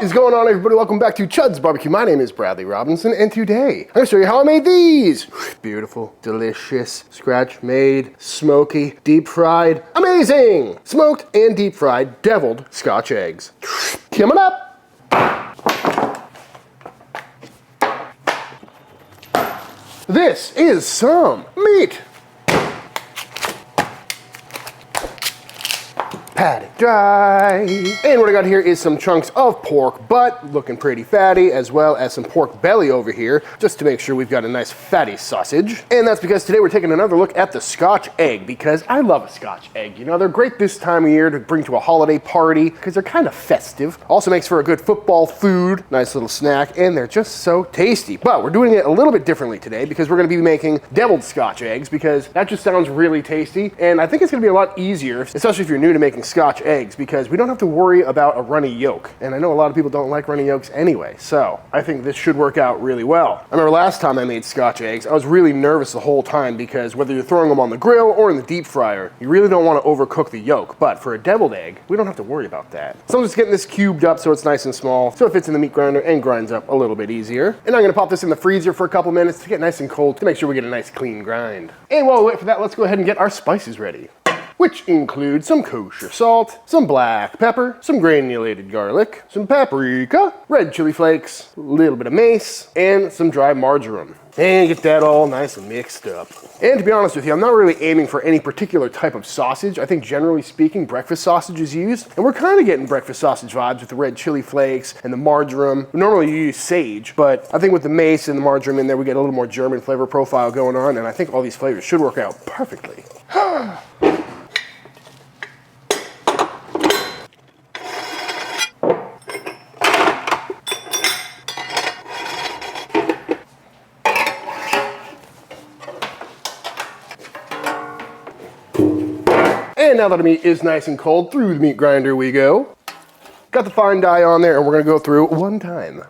What is going on, everybody? Welcome back to Chuds BBQ. My name is Bradley Robinson, and today I'm going to show you how I made these. Beautiful, delicious, scratch-made, smoky, deep-fried, amazing, smoked and deep-fried deviled Scotch eggs. Coming up. This is some meat. Pat it dry. And what I got here is some chunks of pork butt, looking pretty fatty, as well as some pork belly over here, just to make sure we've got a nice fatty sausage. And that's because today we're taking another look at the Scotch egg, because I love a Scotch egg. You know, they're great this time of year to bring to a holiday party, because they're kind of festive. Also makes for a good football food, nice little snack, and they're just so tasty. But we're doing it a little bit differently today, because we're gonna be making deviled Scotch eggs, because that just sounds really tasty. And I think it's gonna be a lot easier, especially if you're new to making Scotch eggs, because we don't have to worry about a runny yolk. And I know a lot of people don't like runny yolks anyway, so I think this should work out really well. I remember last time I made Scotch eggs, I was really nervous the whole time, because whether you're throwing them on the grill or in the deep fryer, you really don't want to overcook the yolk. But for a deviled egg, we don't have to worry about that. So I'm just getting this cubed up so it's nice and small, so it fits in the meat grinder and grinds up a little bit easier. And I'm gonna pop this in the freezer for a couple minutes to get nice and cold to make sure we get a nice clean grind. And while we wait for that, let's go ahead and get our spices ready, which include some kosher salt, some black pepper, some granulated garlic, some paprika, red chili flakes, a little bit of mace, and some dry marjoram. And get that all nice and mixed up. And to be honest with you, I'm not really aiming for any particular type of sausage. I think generally speaking, breakfast sausage is used. And we're kind of getting breakfast sausage vibes with the red chili flakes and the marjoram. Normally you use sage, but I think with the mace and the marjoram in there, we get a little more German flavor profile going on. And I think all these flavors should work out perfectly. And now that the meat is nice and cold, through the meat grinder we go. Got the fine dye on there, and we're gonna go through one time.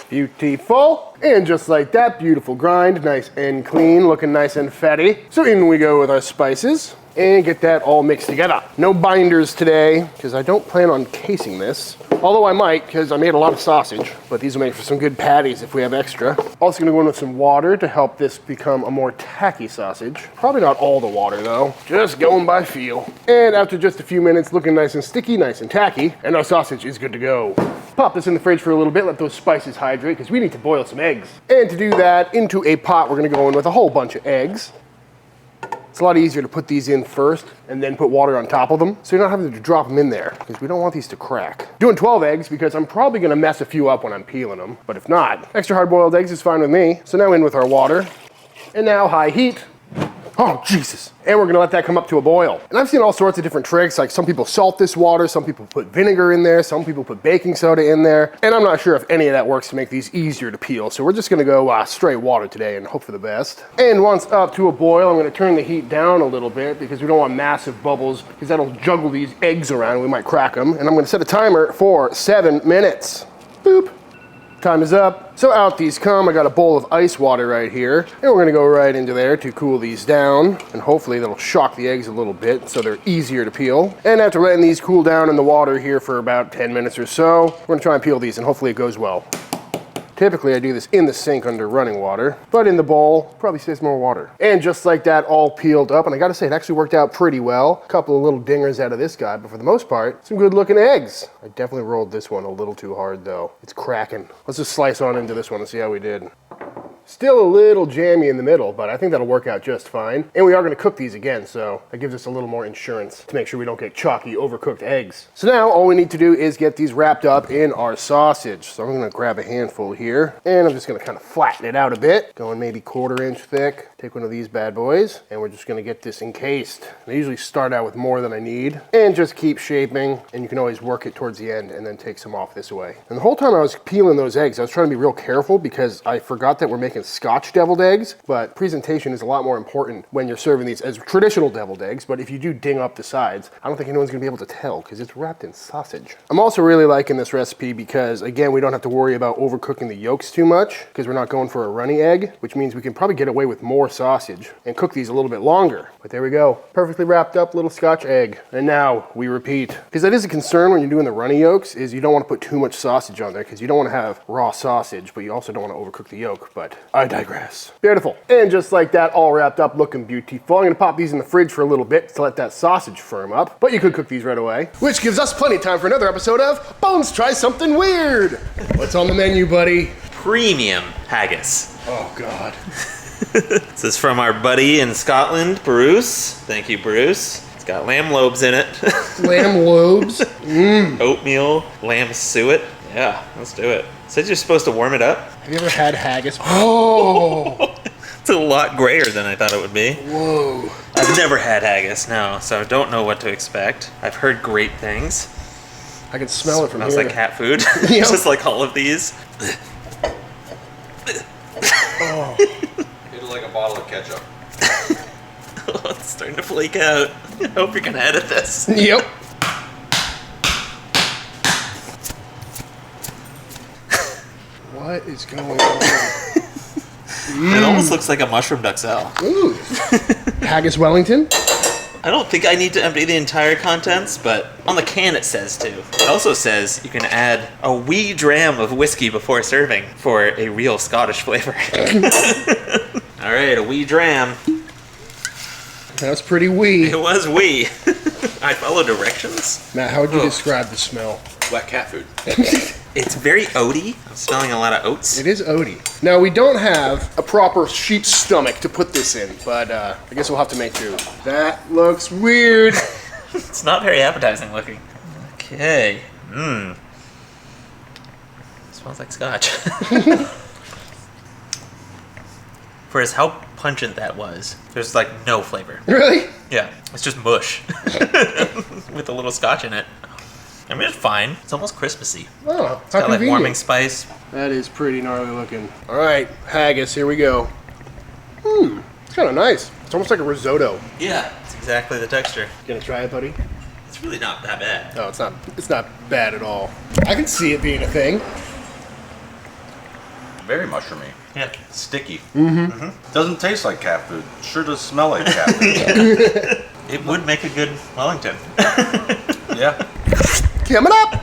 Beautiful. And just like that, beautiful grind, nice and clean, looking nice and fatty. So in we go with our spices and get that all mixed together. No binders today, because I don't plan on casing this. Although I might, because I made a lot of sausage, but these will make for some good patties if we have extra. Also gonna go in with some water to help this become a more tacky sausage. Probably not all the water though, just going by feel. And after just a few minutes, looking nice and sticky, nice and tacky, and our sausage is good to go. Pop this in the fridge for a little bit, let those spices hydrate, because we need to boil some eggs. And to do that, into a pot, we're gonna go in with a whole bunch of eggs. It's a lot easier to put these in first and then put water on top of them, so you're not having to drop them in there, because we don't want these to crack. Doing 12 eggs because I'm probably gonna mess a few up when I'm peeling them, but if not, extra hard-boiled eggs is fine with me. So now in with our water, and now high heat. Oh, Jesus. And we're gonna let that come up to a boil. And I've seen all sorts of different tricks, like some people salt this water, some people put vinegar in there, some people put baking soda in there, and I'm not sure if any of that works to make these easier to peel, so we're just gonna go straight water today and hope for the best. And once up to a boil, I'm gonna turn the heat down a little bit, because we don't want massive bubbles, because that'll juggle these eggs around, we might crack them. And I'm gonna set a timer for 7 minutes. Boop. Time is up. So out these come. I got a bowl of ice water right here, and we're gonna go right into there to cool these down, and hopefully that'll shock the eggs a little bit so they're easier to peel. And after letting these cool down in the water here for about 10 minutes or so, we're gonna try and peel these, and hopefully it goes well. Typically I do this in the sink under running water, but in the bowl, probably saves more water. And just like that, all peeled up, and I gotta say, it actually worked out pretty well. A couple of little dingers out of this guy, but for the most part, some good looking eggs. I definitely rolled this one a little too hard though. It's cracking. Let's just slice on into this one and see how we did. Still a little jammy in the middle, but I think that'll work out just fine. And we are gonna cook these again, so that gives us a little more insurance to make sure we don't get chalky, overcooked eggs. So now all we need to do is get these wrapped up in our sausage. So I'm gonna grab a handful here, and I'm just gonna kind of flatten it out a bit, going maybe 1/4 inch thick. Take one of these bad boys, and we're just gonna get this encased. I usually start out with more than I need, and just keep shaping, and you can always work it towards the end and then take some off this way. And the whole time I was peeling those eggs, I was trying to be real careful, because I forgot that we're making making Scotch deviled eggs, but presentation is a lot more important when you're serving these as traditional deviled eggs. But if you do ding up the sides, I don't think anyone's gonna be able to tell because it's wrapped in sausage. I'm also really liking this recipe because, again, we don't have to worry about overcooking the yolks too much because we're not going for a runny egg, which means we can probably get away with more sausage and cook these a little bit longer. But there we go, perfectly wrapped up little Scotch egg. And now we repeat, because that is a concern when you're doing the runny yolks, is you don't want to put too much sausage on there because you don't want to have raw sausage, but you also don't want to overcook the yolk. But I digress. Beautiful. And just like that, all wrapped up, looking beautiful. I'm gonna pop these in the fridge for a little bit to let that sausage firm up, but you could cook these right away, which gives us plenty of time for another episode of Bones Try Something Weird. What's on the menu, buddy? Premium haggis. Oh God. This is from our buddy in Scotland, Bruce. Thank you, Bruce. It's got lamb lobes in it. Lamb lobes? Oatmeal, lamb suet. Yeah, let's do it. Said you're supposed to warm it up. Have you ever had haggis? Oh! It's a lot grayer than I thought it would be. Whoa. I've never had haggis, no, so I don't know what to expect. I've heard great things. I can smell it from here. Smells like cat food. Yep. Just like all of these. Oh. Hit it like a bottle of ketchup. Oh, it's starting to flake out. I hope you're gonna edit this. Yep. What is going on? It almost looks like a mushroom duxelle. Ooh. Haggis Wellington? I don't think I need to empty the entire contents, but on the can it says to. It also says you can add a wee dram of whiskey before serving for a real Scottish flavor. All right, a wee dram. That's pretty wee. It was wee. I follow directions. Matt, how would you describe the smell? Wet cat food. It's very oaty. I'm smelling a lot of oats. It is oaty. Now, we don't have a proper sheep's stomach to put this in, but I guess we'll have to make do. That looks weird. It's not very appetizing looking. Okay. Mmm. Smells like Scotch. For as how pungent that was, there's like no flavor. Really? Yeah, it's just mush with a little Scotch in it. I mean, it's fine. It's almost Christmassy. Oh, It's got like warming spice. That is pretty gnarly looking. All right, haggis, here we go. It's kind of nice. It's almost like a risotto. Yeah, it's exactly the texture. You gonna try it, buddy? It's really not that bad. No, it's not. It's not bad at all. I can see it being a thing. Very mushroomy. Yeah. Sticky. Doesn't taste like cat food. Sure does smell like cat food. It would make a good Wellington. Yeah. Coming up.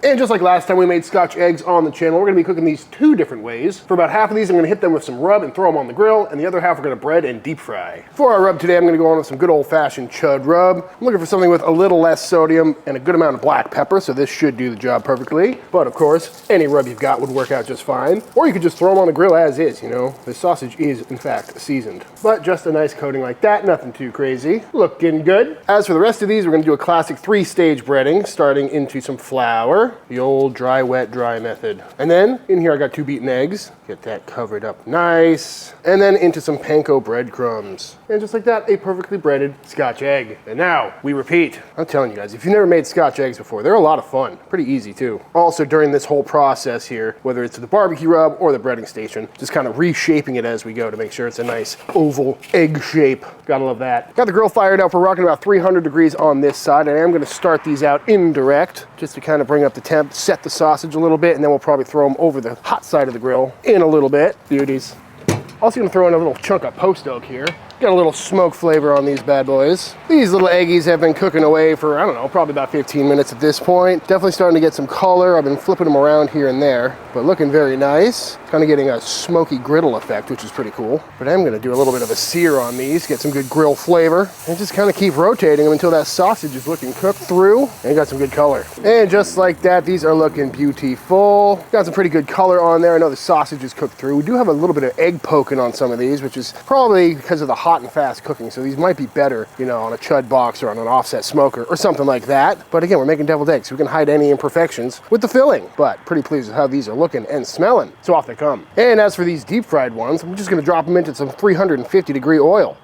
And just like last time we made Scotch eggs on the channel, we're gonna be cooking these two different ways. For about half of these, I'm gonna hit them with some rub and throw them on the grill, and the other half we're gonna bread and deep fry. For our rub today, I'm gonna go on with some good old-fashioned Chud rub. I'm looking for something with a little less sodium and a good amount of black pepper, so this should do the job perfectly. But of course, any rub you've got would work out just fine. Or you could just throw them on the grill as is, you know. The sausage is, in fact, seasoned. But just a nice coating like that, nothing too crazy. Looking good. As for the rest of these, we're gonna do a classic 3-stage breading, starting into some flour, the old dry, wet, dry method. And then in here I got 2 beaten eggs. Get that covered up nice. And then into some panko breadcrumbs. And just like that, a perfectly breaded Scotch egg. And now we repeat. I'm telling you guys, if you've never made Scotch eggs before, they're a lot of fun. Pretty easy too. Also during this whole process here, whether it's the barbecue rub or the breading station, just kind of reshaping it as we go to make sure it's a nice oval egg shape. Gotta love that. Got the grill fired up. We're rocking about 300 degrees on this side. And I am gonna start these out indirect just to kind of bring up the temp, set the sausage a little bit, and then we'll probably throw them over the hot side of the grill in a little bit. Beauties. Also gonna throw in a little chunk of post oak here. Got a little smoke flavor on these bad boys. These little eggies have been cooking away for, I don't know, probably about 15 minutes at this point. Definitely starting to get some color. I've been flipping them around here and there, but looking very nice. Kind of getting a smoky griddle effect, which is pretty cool. But I'm gonna do a little bit of a sear on these, get some good grill flavor, and just kind of keep rotating them until that sausage is looking cooked through and got some good color. And just like that, these are looking beautiful. Got some pretty good color on there. I know the sausage is cooked through. We do have a little bit of egg poking on some of these, which is probably because of the hot and fast cooking. So these might be better, you know, on a Chud box or on an offset smoker or something like that. But again, we're making deviled eggs, so we can hide any imperfections with the filling. But pretty pleased with how these are looking and smelling. So off they come. And as for these deep fried ones, I'm just gonna drop them into some 350 degree oil.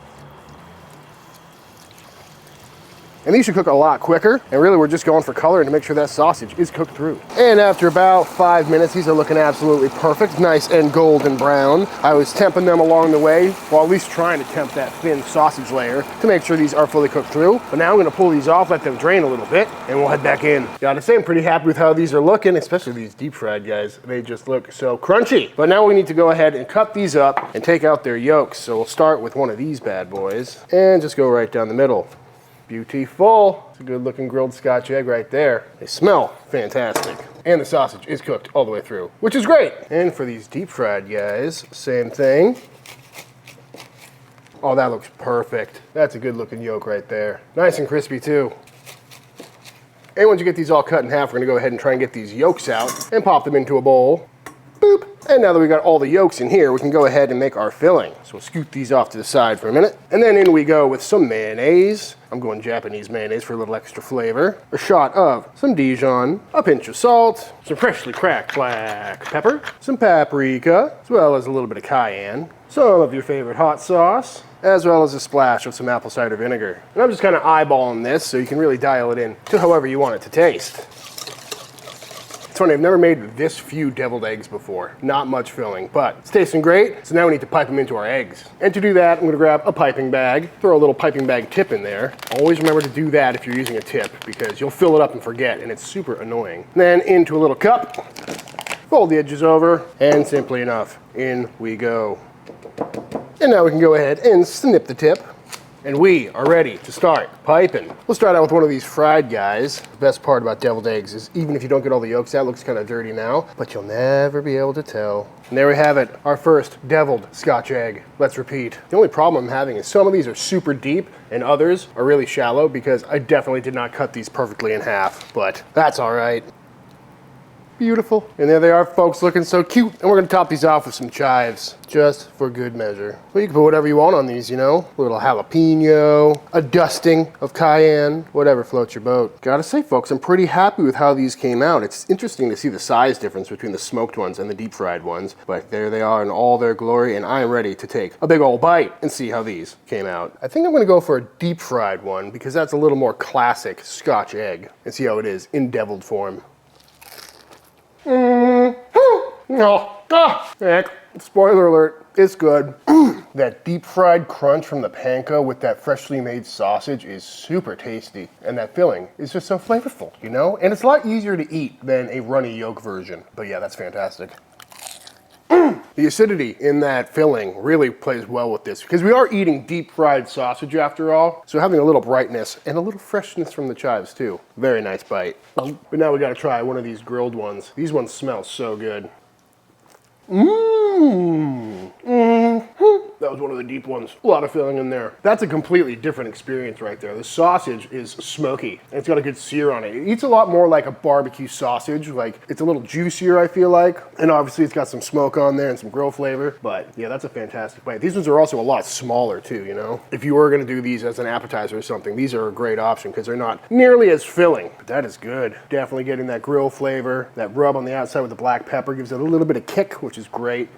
And these should cook a lot quicker. And really, we're just going for color and to make sure that sausage is cooked through. And after about 5 minutes, these are looking absolutely perfect, nice and golden brown. I was temping them along the way, while at least trying to temp that thin sausage layer to make sure these are fully cooked through. But now I'm gonna pull these off, let them drain a little bit, and we'll head back in. Gotta say, I'm pretty happy with how these are looking, especially these deep fried guys. They just look so crunchy. But now we need to go ahead and cut these up and take out their yolks. So we'll start with one of these bad boys and just go right down the middle. Beautiful. It's a good looking grilled Scotch egg right there. They smell fantastic. And the sausage is cooked all the way through, which is great. And for these deep fried guys, same thing. Oh, that looks perfect. That's a good looking yolk right there. Nice and crispy too. And once you get these all cut in half, we're gonna go ahead and try and get these yolks out and pop them into a bowl. Boop. And now that we got all the yolks in here, we can go ahead and make our filling. So we'll scoot these off to the side for a minute. And then in we go with some mayonnaise. I'm going Japanese mayonnaise for a little extra flavor. A shot of some Dijon, a pinch of salt, some freshly cracked black pepper, some paprika, as well as a little bit of cayenne, some of your favorite hot sauce, as well as a splash of some apple cider vinegar. And I'm just kind of eyeballing this so you can really dial it in to however you want it to taste. It's funny, I've never made this few deviled eggs before. Not much filling, but it's tasting great. So now we need to pipe them into our eggs. And to do that, I'm gonna grab a piping bag, throw a little piping bag tip in there. Always remember to do that if you're using a tip because you'll fill it up and forget, and it's super annoying. Then into a little cup, fold the edges over, and simply enough, in we go. And now we can go ahead and snip the tip. And we are ready to start piping. We'll start out with one of these fried guys. The best part about deviled eggs is even if you don't get all the yolks out, it looks kind of dirty now, but you'll never be able to tell. And there we have it, our first deviled Scotch egg. Let's repeat. The only problem I'm having is some of these are super deep and others are really shallow because I definitely did not cut these perfectly in half, but that's all right. Beautiful. And there they are, folks, looking so cute. And we're gonna top these off with some chives, just for good measure. Well, you can put whatever you want on these, you know? A little jalapeno, a dusting of cayenne, whatever floats your boat. Gotta say, folks, I'm pretty happy with how these came out. It's interesting to see the size difference between the smoked ones and the deep fried ones, but there they are in all their glory, and I am ready to take a big old bite and see how these came out. I think I'm gonna go for a deep fried one because that's a little more classic Scotch egg, and see how it is in deviled form. Spoiler alert, it's good. That deep fried crunch from the panko with that freshly made sausage is super tasty. And that filling is just so flavorful, you know? And it's a lot easier to eat than a runny yolk version. But yeah, that's fantastic. The acidity in that filling really plays well with this because we are eating deep fried sausage after all. So having a little brightness and a little freshness from the chives too. Very nice bite. But now we gotta try one of these grilled ones. These ones smell so good. That was one of the deep ones. A lot of filling in there. That's a completely different experience right there. The sausage is smoky. And it's got a good sear on it. It eats a lot more like a barbecue sausage. Like, it's a little juicier, I feel like. And obviously it's got some smoke on there and some grill flavor. But yeah, that's a fantastic bite. These ones are also a lot smaller too, you know? If you were gonna do these as an appetizer or something, these are a great option because they're not nearly as filling. But that is good. Definitely getting that grill flavor. That rub on the outside with the black pepper gives it a little bit of kick, which is great.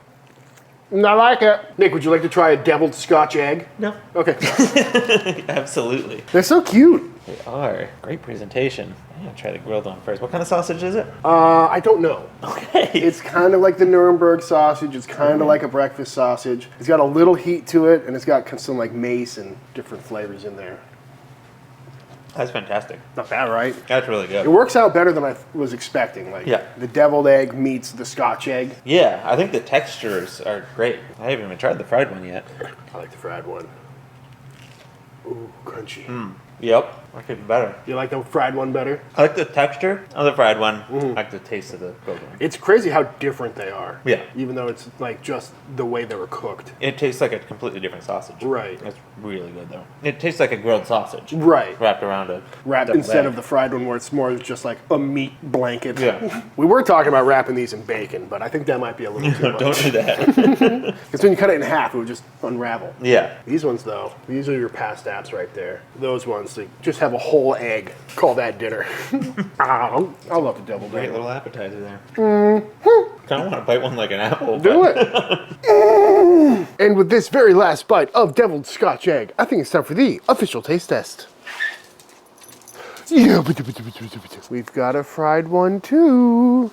And I like it. Nick, would you like to try a deviled Scotch egg? No. Okay. Absolutely. They're so cute. They are. Great presentation. I'm gonna try the grilled one first. What kind of sausage is it? I don't know. Okay. It's kind of like the Nuremberg sausage. It's kind of like a breakfast sausage. It's got a little heat to it, and it's got some like mace and different flavors in there. That's fantastic. Not bad, right? That's really good. It works out better than I was expecting. Like, yeah. The deviled egg meets the Scotch egg. Yeah, I think the textures are great. I haven't even tried the fried one yet. I like the fried one. Ooh, crunchy. Yep, I like it better. You like the fried one better? I like the texture of the fried one. I like the taste of the grilled one. It's crazy how different they are. Yeah. Even though it's like just the way they were cooked. It tastes like a completely different sausage. Right. It's really good though. It tastes like a grilled sausage. Right. Wrapped around a Wrapped instead of the fried one where it's more just like a meat blanket. Yeah. We were talking about wrapping these in bacon, but I think that might be a little too much. Don't do that. Because when you cut it in half, it would just unravel. Yeah. These ones though, these are your past apps right there. Those ones, they just have a whole egg. Call that dinner. I love the deviled Great egg. little appetizer there. Kind of want to bite one like an apple. Do it. And with this very last bite of deviled Scotch egg, I think it's time for the official taste test. We've got a fried one too.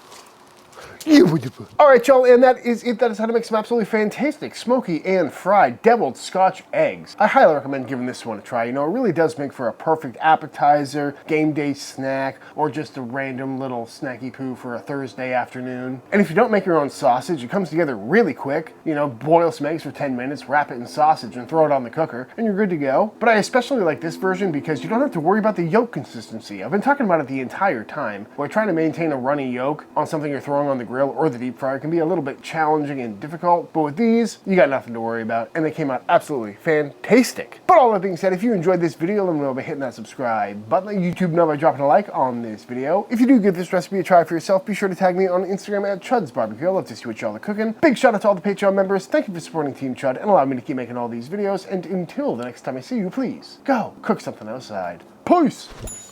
All right, y'all, and that is it. That is how to make some absolutely fantastic smoky and fried deviled Scotch eggs. I highly recommend giving this one a try. You know, it really does make for a perfect appetizer, game day snack, or just a random little snacky poo for a Thursday afternoon. And if you don't make your own sausage, it comes together really quick. You know, boil some eggs for 10 minutes, wrap it in sausage, and throw it on the cooker, and you're good to go. But I especially like this version because you don't have to worry about the yolk consistency. I've been talking about it the entire time. While trying to maintain a runny yolk on something you're throwing on the grill or the deep fryer can be a little bit challenging and difficult, but with these, you got nothing to worry about, and they came out absolutely fantastic. But all that being said, if you enjoyed this video, let me know by hitting that subscribe button. Let YouTube know by dropping a like on this video. If you do give this recipe a try for yourself, be sure to tag me on Instagram at Chuds BBQ. I'd love to see what y'all are cooking. Big shout out to all the Patreon members. Thank you for supporting Team Chud and allowing me to keep making all these videos, and until the next time I see you, please go cook something outside. Peace!